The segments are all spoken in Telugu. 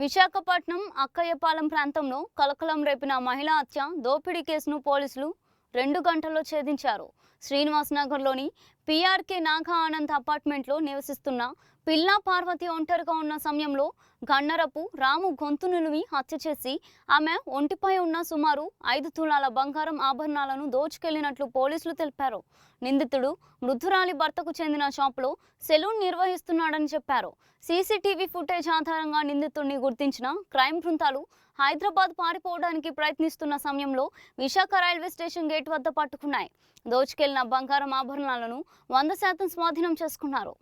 విశాఖపట్నం అక్కయ్యపాలెం ప్రాంతంలో కలకలం రేపిన మహిళా హత్య దోపిడీ కేసును పోలీసులు 2 గంటల్లో ఛేదించారు. శ్రీనివాస్ నగర్లోని పీఆర్కే నాగా ఆనంద్ అపార్ట్మెంట్లో నివసిస్తున్న పిల్లా పార్వతి ఒంటరిగా ఉన్న సమయంలో గన్నరపు రాము గొంతు నిలిమి హత్య చేసి ఆమె ఒంటిపై ఉన్న సుమారు 5 తులాల బంగారం ఆభరణాలను దోచుకెళ్లినట్లు పోలీసులు తెలిపారు. నిందితుడు మృతురాలి భర్తకు చెందిన షాపులో సెలూన్ నిర్వహిస్తున్నాడని చెప్పారు. సీసీటీవీ ఫుటేజ్ ఆధారంగా నిందితుడిని గుర్తించిన క్రైమ్ బృందాలు హైదరాబాద్ పారిపోవడానికి ప్రయత్నిస్తున్న సమయంలో విశాఖ రైల్వే స్టేషన్ గేట్ వద్ద పట్టుకున్నాయి. దోచుకెళ్లిన బంగారం ఆభరణాలను 100% స్వాధీనం చేసుకున్నారు.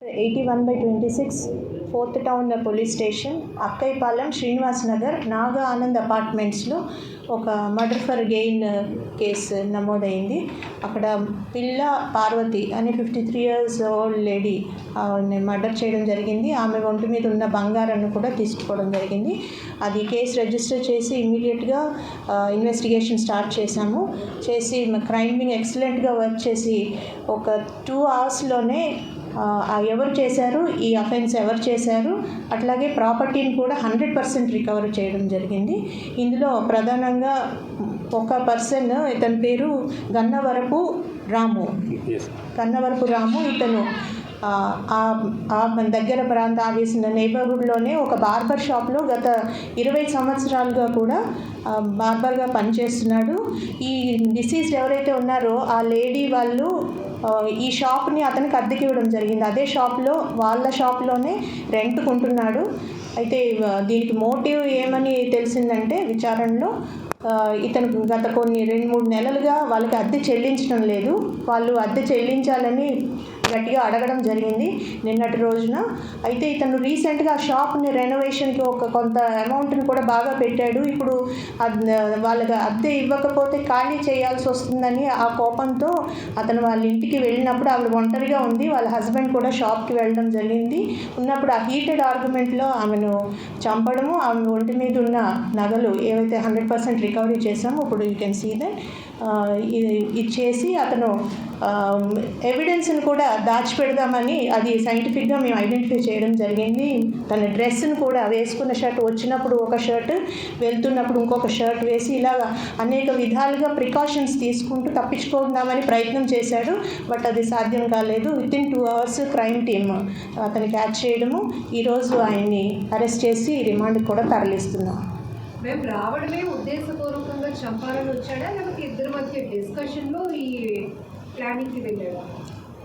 81/26 4th town police station Akkayyapalem Srinivas Nagar Naga Anand అపార్ట్మెంట్స్లో ఒక మర్డర్ ఫర్ గెయిన్ కేసు నమోదైంది. అక్కడ పిల్ల పార్వతి అనే 53 years ఓల్డ్ లేడీ మర్డర్ చేయడం జరిగింది. ఆమె ఒంటి మీద ఉన్న బంగారాన్ని కూడా తీసుకోవడం జరిగింది. అది కేసు రిజిస్టర్ చేసి ఇమీడియట్గా ఇన్వెస్టిగేషన్ స్టార్ట్ చేశాము. చేసి క్రైమ్ వింగ్ ఎక్సలెంట్గా వర్క్ చేసి ఒక 2 hours-లోనే ఎవరు చేశారు, ఈ అఫెన్స్ ఎవరు చేశారు, అట్లాగే ప్రాపర్టీని కూడా 100% రికవర్ చేయడం జరిగింది. ఇందులో ప్రధానంగా ఒక పర్సన్, ఇతని పేరు గన్నవరపు రాము. ఇతను మన దగ్గర ప్రాంత ఆవేసిన నైబర్హుడ్లోనే ఒక బార్బర్ షాప్లో గత 20 సంవత్సరాలుగా కూడా బార్బర్గా పనిచేస్తున్నాడు. ఈ డిసీజ్డ్ ఎవరైతే ఉన్నారో ఆ లేడీ వాళ్ళు ఈ షాప్ని అతనికి అద్దెకి ఇవ్వడం జరిగింది. అదే షాప్లో వాళ్ళ షాప్లోనే రెంట్కుంటున్నాడు. అయితే దీనికి మోటివ్ ఏమని తెలిసిందంటే విచారణలో ఇతను గత కొన్ని 2-3 నెలలుగా వాళ్ళకి అద్దె చెల్లించడం లేదు. వాళ్ళు అద్దె చెల్లించాలని గట్టిగా అడగడం జరిగింది నిన్నటి రోజున. అయితే ఇతను రీసెంట్గా ఆ షాప్ని రెనోవేషన్కి కొంత అమౌంట్ని కూడా బాగా పెట్టాడు. ఇప్పుడు వాళ్ళకి అద్దె ఇవ్వకపోతే ఖాళీ చేయాల్సి వస్తుందని ఆ కోపంతో అతను వాళ్ళ ఇంటికి వెళ్ళినప్పుడు ఆవిడ ఒంటరిగా ఉంది. వాళ్ళ హస్బెండ్ కూడా షాప్కి వెళ్ళడం జరిగింది. ఉన్నప్పుడు ఆ హీటెడ్ ఆర్గ్యుమెంట్లో ఆమెను చంపడము, ఆమె ఒంటి మీద ఉన్న నగలు ఏవైతే 100% రికవరీ చేసామో ఇప్పుడు యూ కెన్ సీ దట్ ఇది చేసి అతను ఎవిడెన్స్ని కూడా దాచిపెడదామని అది సైంటిఫిక్గా మేము ఐడెంటిఫై చేయడం జరిగింది. తన డ్రెస్ని కూడా వేసుకున్న షర్ట్ వచ్చినప్పుడు ఒక షర్ట్, వెళ్తున్నప్పుడు ఇంకొక షర్ట్ వేసి ఇలాగ అనేక విధాలుగా ప్రికాషన్స్ తీసుకుంటూ తప్పించుకుందామని ప్రయత్నం చేశాడు. బట్ అది సాధ్యం కాలేదు. వితిన్ 2 hours క్రైమ్ టీమ్ అతన్ని క్యాచ్ చేయడము, ఈరోజు ఆయన్ని అరెస్ట్ చేసి రిమాండ్కి కూడా తరలిస్తున్నాం. మేము రావడమే ఉద్దేశపూర్వకంగా చంపాలని వచ్చాడా, లేకపోతే ఇద్దరి మధ్య డిస్కషన్లో ఈ ప్లానింగ్కి వెళ్ళాడా?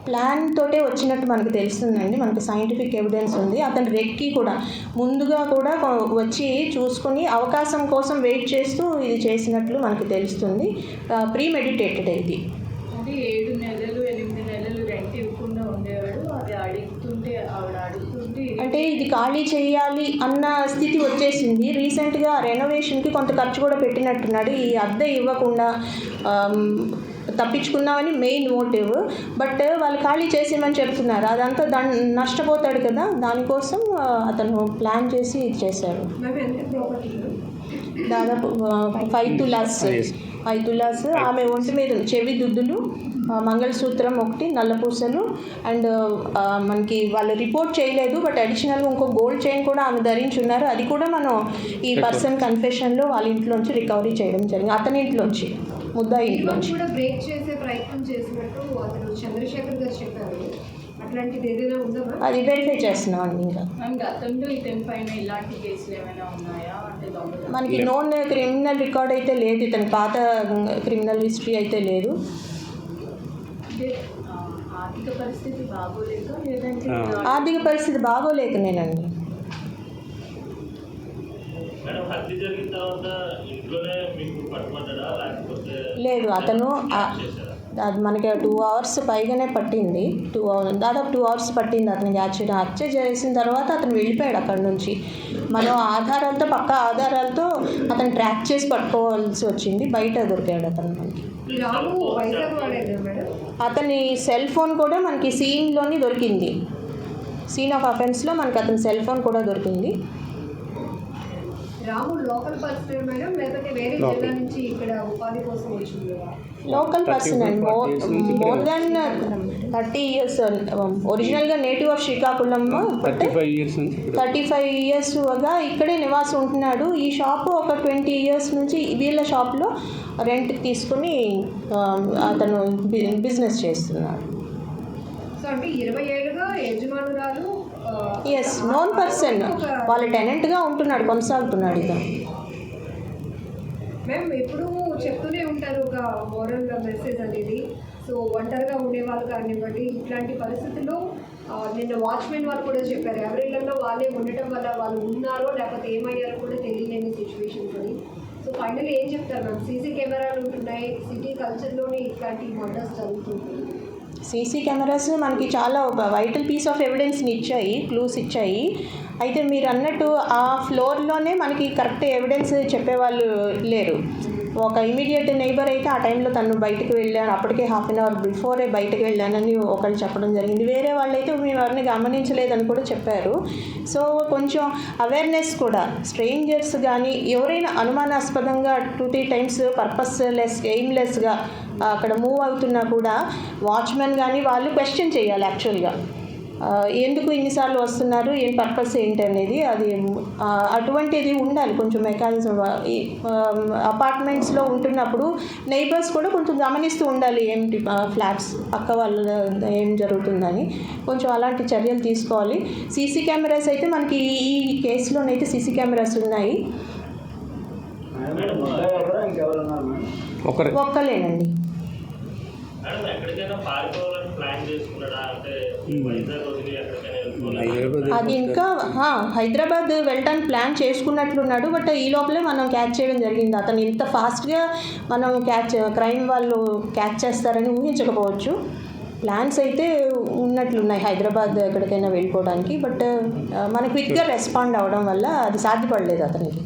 ప్లాన్ తోటే వచ్చినట్టు మనకు తెలుస్తుందండి. మనకు సైంటిఫిక్ ఎవిడెన్స్ ఉంది. అతను రెక్కి కూడా ముందుగా కూడా వచ్చి చూసుకొని అవకాశం కోసం వెయిట్ చేస్తూ ఇది చేసినట్లు మనకు తెలుస్తుంది. ప్రీమెడిటేటెడ్ ఇది. అంటే 7 నెలలు 8 నెలలు రెంట్ ఇవ్వకుండా ఉండేవాడు. అది అడుగుతుంటే ఆవిడ అడుగుతుంటే అంటే ఇది ఖాళీ చేయాలి అన్న స్థితి వచ్చేసింది. రీసెంట్గా రెనోవేషన్కి కొంత ఖర్చు కూడా పెట్టినట్టున్నాడు. ఈ అద్దె ఇవ్వకుండా తప్పించుకుందామని మెయిన్ మోటివ్. బట్ వాళ్ళు ఖాళీ చేసేయమని చెప్తున్నారు. అదంతా నష్టపోతాడు కదా, దానికోసం అతను ప్లాన్ చేసి ఇది చేశాడు. దాదాపు 5 తులాస్. ఆమె ఒంటి మీద చెవి దుద్దులు, మంగళసూత్రం ఒకటి, నల్లపూసలు అండ్ మనకి వాళ్ళు రిపోర్ట్ చేయలేదు. బట్ అడిషనల్గా ఇంకో గోల్డ్ చైన్ కూడా ఆమె ధరించి ఉన్నారు. అది కూడా మనం ఈ పర్సన్ కన్ఫెషన్లో వాళ్ళ ఇంట్లోంచి రికవరీ చేయడం జరిగింది. అతని ఇంట్లోంచి, ముద్దాయి ఇంట్లోంచి కూడా బ్రేక్ చేసే ప్రయత్నం చేసినట్టు అతను చంద్రశేఖర్ గారు చెప్పారు. అట్లాంటిది ఏదైనా ఉందా? అది వెరిఫై చేస్తున్నాం అండి. ఇంకా గతంలో ఇతని పైన ఇలాంటి కేసులు ఏమైనా ఉన్నాయా? అంటే మనకి నోన్ క్రిమినల్ రికార్డ్ అయితే లేదు. ఇతని పాత క్రిమినల్ హిస్టరీ అయితే లేదు. ఆర్థిక పరిస్థితి బాగోలేక, లేదంటే ఆర్థిక పరిస్థితి బాగోలేకనేనండి. లేదు, అతను అది మనకి 2 hours పైగానే పట్టింది. దాదాపు 2 hours పట్టింది అతనికి హత్య చేసిన తర్వాత అతను వెళ్ళిపోయాడు అక్కడి నుంచి. మనం పక్కా ఆధారాలతో అతను ట్రాక్ చేసి పట్టుకోవాల్సి వచ్చింది. బయట దొరికాడు అతను మనకి. అతని సెల్ ఫోన్ కూడా మనకి సీన్లోని దొరికింది. సీన్ ఆఫ్ అఫెన్స్లో మనకి అతని సెల్ ఫోన్ కూడా దొరికింది. రాము లోకల్ పర్సన్ మేడం లేకపోతే వేరే జిల్లా నుంచి ఇక్కడ ఉపాధి కోసం వచ్చింది? Local person and more than 30 years. ఒరిజినల్గా నేటివ్ ఆఫ్ శ్రీకాకుళం, 35 yearsగా ఇక్కడే నివాసం ఉంటున్నాడు. ఈ షాపు ఒక 20 years నుంచి వీళ్ళ షాప్లో రెంట్కి తీసుకుని అతను బిజినెస్ చేస్తున్నాడు. సో అంటే 20 ఏళ్ళుగా యజమానురాలు ఎస్, నోన్ పర్సన్, వాళ్ళ టెనెంట్గా ఉంటున్నాడు, కొనసాగుతున్నాడు ఇతను. మ్యామ్ ఎప్పుడు చెప్తూనే ఉంటారు ఒక మోరల్ మెసేజ్ అనేది. సో ఒంటరిగా ఉండేవాళ్ళు కానివ్వండి, ఇట్లాంటి పరిస్థితుల్లో నిన్న వాచ్మెన్ వాళ్ళు కూడా చెప్పారు, ఎవరిళ్ళల్లో వాళ్ళే ఉండటం వల్ల వాళ్ళు ఉన్నారో లేకపోతే ఏమయ్యారో కూడా తెలియలేని సిచ్యువేషన్స్ అని. సో ఫైనల్ ఏం చెప్తారు మ్యామ్? సీసీ కెమెరాలు ఉంటున్నాయి, సిటీ కల్చర్లోనే ఇట్లాంటి మర్డర్స్ జరుగుతుంటాయి. సీసీ కెమెరాస్ మనకి చాలా ఒక వైటల్ పీస్ ఆఫ్ ఎవిడెన్స్ని ఇచ్చాయి, క్లూస్ ఇచ్చాయి. అయితే మీరు అన్నట్టు ఆ ఫ్లోర్లోనే మనకి కరెక్ట్ ఎవిడెన్స్ చెప్పేవాళ్ళు లేరు. ఒక ఇమీడియట్ నైబర్ అయితే ఆ టైంలో తను బయటకు వెళ్ళాను, అప్పటికే హాఫ్ అన్ అవర్ బిఫోరే బయటకు వెళ్ళానని ఒకళ్ళు చెప్పడం జరిగింది. వేరే వాళ్ళైతే మేము ఎవరిని గమనించలేదని కూడా చెప్పారు. సో కొంచెం అవేర్నెస్ కూడా, స్ట్రేంజర్స్ కానీ ఎవరైనా అనుమానాస్పదంగా 2-3 times పర్పస్లెస్, ఎయిమ్లెస్గా అక్కడ మూవ్ అవుతున్నా కూడా వాచ్మెన్ కానీ వాళ్ళు క్వశ్చన్ చేయాలి యాక్చువల్గా. ఎందుకు ఇన్నిసార్లు వస్తున్నారు, ఏం పర్పస్ ఏంటి అనేది, అది అటువంటిది ఉండాలి కొంచెం మెకానిజం. అపార్ట్మెంట్స్లో ఉంటున్నప్పుడు నైబర్స్ కూడా కొంచెం గమనిస్తూ ఉండాలి, ఏంటి ఫ్లాట్స్ పక్క వాళ్ళ ఏం జరుగుతుందని కొంచెం అలాంటి చర్యలు తీసుకోవాలి. సీసీ కెమెరాస్ అయితే మనకి ఈ కేసులోనైతే సీసీ కెమెరాస్ ఉన్నాయి. ఒక్కలేనండి. అది ఇంకా హైదరాబాద్ వెళ్ళడానికి ప్లాన్ చేసుకున్నట్లున్నాడు. బట్ ఈ లోపలే మనం క్యాచ్ చేయడం జరిగింది. అతను ఇంత ఫాస్ట్గా మనం క్రైమ్ వాళ్ళు క్యాచ్ చేస్తారని ఊహించకపోవచ్చు. ప్లాన్స్ అయితే ఉన్నట్లున్నాయి హైదరాబాద్ ఎక్కడికైనా వెళ్ళిపోవడానికి. బట్ మన క్విక్గా రెస్పాండ్ అవ్వడం వల్ల అది సాధ్యపడలేదు అతనికి.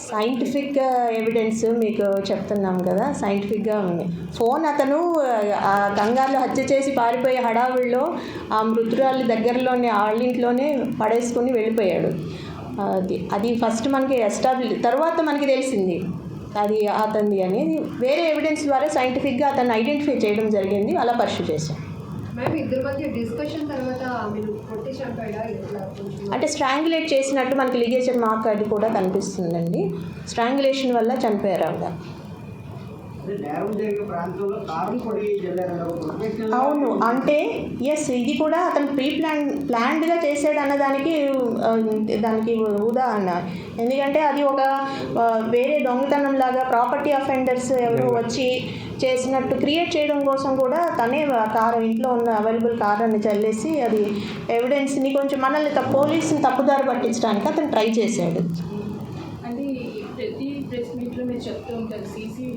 సైంటిఫిక్ ఎవిడెన్స్ మీకు చెప్తున్నాం కదా, సైంటిఫిక్గా ఉంది. ఫోన్ అతను ఆ కంగారులో హత్య చేసి పారిపోయే హడావుల్లో ఆ మృతురాలి దగ్గరలోనే వాళ్ళింట్లోనే పడేసుకుని వెళ్ళిపోయాడు. అది ఫస్ట్ మనకి తర్వాత మనకి తెలిసింది అది అతనిది అనేది. వేరే ఎవిడెన్స్ ద్వారా సైంటిఫిక్గా అతన్ని ఐడెంటిఫై చేయడం జరిగింది, అలా పర్సూ చేశాం. అంటే స్ట్రాంగులేట్ చేసినట్టు మనకి లిగేచర్ మార్క్ అది కూడా కనిపిస్తుందండి. స్ట్రాంగులేషన్ వల్ల చనిపోయారు ఆవిడ. అవును, అంటే ఎస్, ఇది కూడా అతను ప్లాన్డ్గా చేసాడు అన్నదానికి దానికి ఉదాహరణ. ఎందుకంటే అది ఒక వేరే దొంగతనం లాగా ప్రాపర్టీ అఫెండర్స్ ఎవరో వచ్చి చేసినట్టు క్రియేట్ చేయడం కోసం కూడా తనే కారు, ఇంట్లో ఉన్న అవైలబుల్ కార్ అని చల్లేసి అది ఎవిడెన్స్ని కొంచెం మనల్ని పోలీసుని తప్పుదారి పట్టించడానికి అతను ట్రై చేశాడు. అంటే ప్రతి ప్రెస్ మీట్లో మీరు చెప్తూ ఉంటారు సీసీ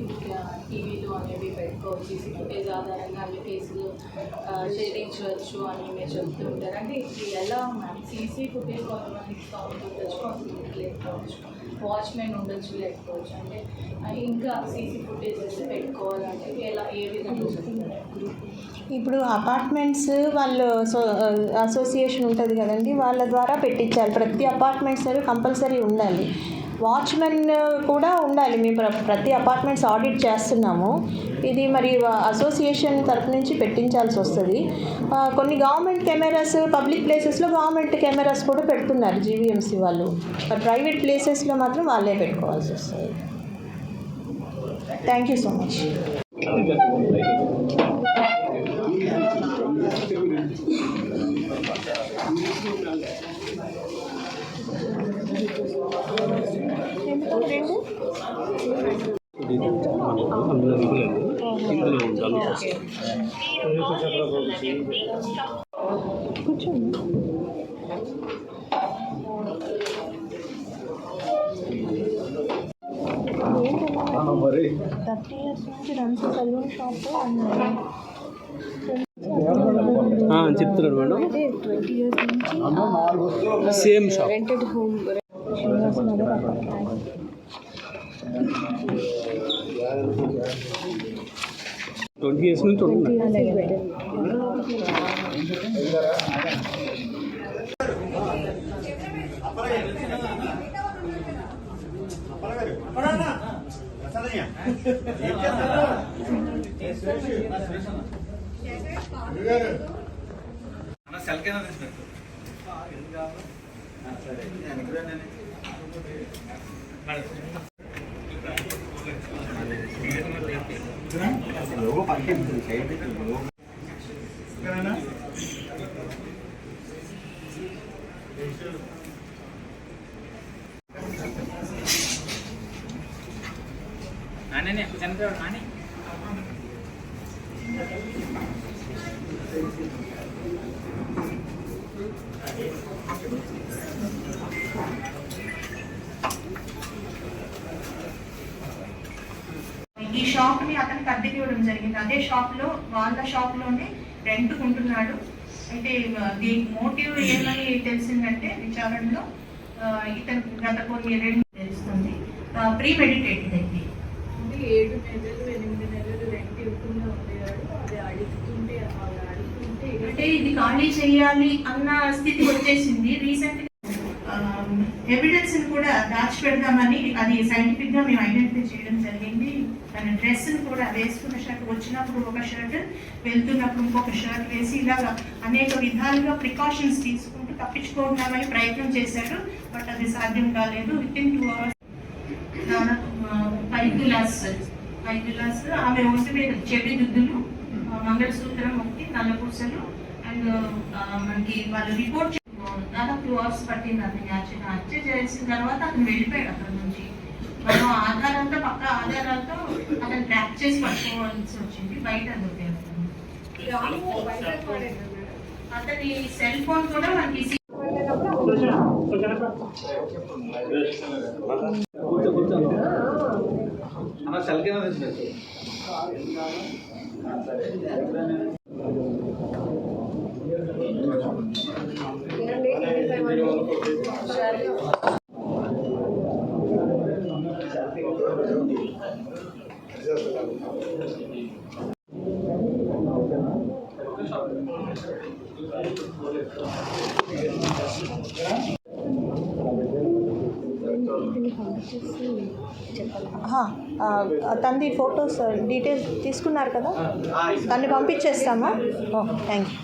టీవీలు అనేవి పెట్టుకోవచ్చు, సీసీ ఫుటేజ్ ఆధారంగా అన్ని కేసులు ఛేదించవచ్చు అని మీరు చెప్తూ ఉంటారు. అంటే ఇది ఎలా మ్యామ్? సీసీ ఫుటేజ్ కొంతమందికి సౌండ్ ఉండొచ్చు, కొంతమందికి లేకపోవచ్చు, వాచ్మెన్ ఉండొచ్చు లేకపోవచ్చు. అంటే ఇంకా సీసీ ఫుటేజెస్ పెట్టుకోవాలంటే ఎలా, ఏ విధంగా చెప్తున్నారు? ఇప్పుడు అపార్ట్మెంట్స్ వాళ్ళు అసోసియేషన్ ఉంటుంది కదండి, వాళ్ళ ద్వారా పెట్టించాలి. ప్రతి అపార్ట్మెంట్స్ కంపల్సరీ ఉండాలి. వాచ్మెన్ కూడా ఉండాలి. మేము ప్రతి అపార్ట్మెంట్స్ ఆడిట్ చేస్తున్నాము. ఇది మరి అసోసియేషన్ తరఫు నుంచి పెట్టించాల్సి వస్తుంది. కొన్ని గవర్నమెంట్ కెమెరాస్ పబ్లిక్ ప్లేసెస్లో గవర్నమెంట్ కెమెరాస్ కూడా పెడుతున్నారు జీవీఎంసీ వాళ్ళు. ప్రైవేట్ ప్లేసెస్లో మాత్రం వాళ్ళే పెట్టుకోవాల్సి వస్తుంది. Thank you so much. కూర్చోండి. మరి 30 years నుంచి రన్స్ సలూన్ షాప్ చెప్తున్నాడు మేడం. 20 years నుంచి same shop, rented home Srinivasa Nagar అక్కడ. 20 years నుంచి ఉంటున్నాడు. आने चंद्र आने ఈ షాప్ ని అతనికి అద్దెకి ఇవ్వడం జరిగింది. అదే షాప్ లో వాళ్ళ షాప్ లోనే రెంట్ కొంటున్నాడు. అయితే దీని మోటివ్ ఏమని తెలిసిందంటే విచారణలో ఇతను గత కొన్ని రెండు తెలుస్తుంది ప్రీ మెడిటేటెడ్ అయితే 7 నెలలు 8 నెలలు రెంట్ ఇవ్వకుండా ఉండేవాడు. అది అడుగుతుంటే అంటే ఇది ఖాళీ చేయాలి అన్న స్థితి వచ్చేసింది. రీసెంట్ ఎవిడెన్స్ కూడా దాచిపెడదామని అది సైంటిఫిక్ గా మేము ఐడెంటిఫై చేయడం జరిగింది. తన డ్రెస్ కూడా వేసుకున్న షర్ట్ వచ్చినప్పుడు ఒక షర్ట్ వెళ్తున్నప్పుడు ఇంకొక షర్ట్ వేసి ఇలాగా అనేక విధాలుగా ప్రికాషన్స్ తీసుకుంటూ తప్పించుకోవడానికి ప్రయత్నం చేశాడు. బట్ అది సాధ్యం కాలేదు. వితిన్ 2 hours దాదాపు 5 తులాస్ ఆమె ఒంటి మీద చెవి దుద్దులు, మంగళసూత్రం ఒకటి, నల్లపూసలు అండ్ మనకి వాళ్ళు రిపోర్ట్ దాదాపు 2 hours పట్టింది. అతని హత్య చేసిన తర్వాత అతను వెళ్ళిపోయాడు అక్కడి నుంచి. మనం ఆధారంతో పక్క ఆధారాలతో అతను ట్రాక్ చేసి పట్టుకోవాల్సి వచ్చింది. బయట దొరికాడు అతని సెల్ ఫోన్ కూడా మనకి తనది ఫొటోస్ డీటెయిల్స్ తీసుకున్నారు కదా, తన్ని పంపించేస్తామా? Thank you.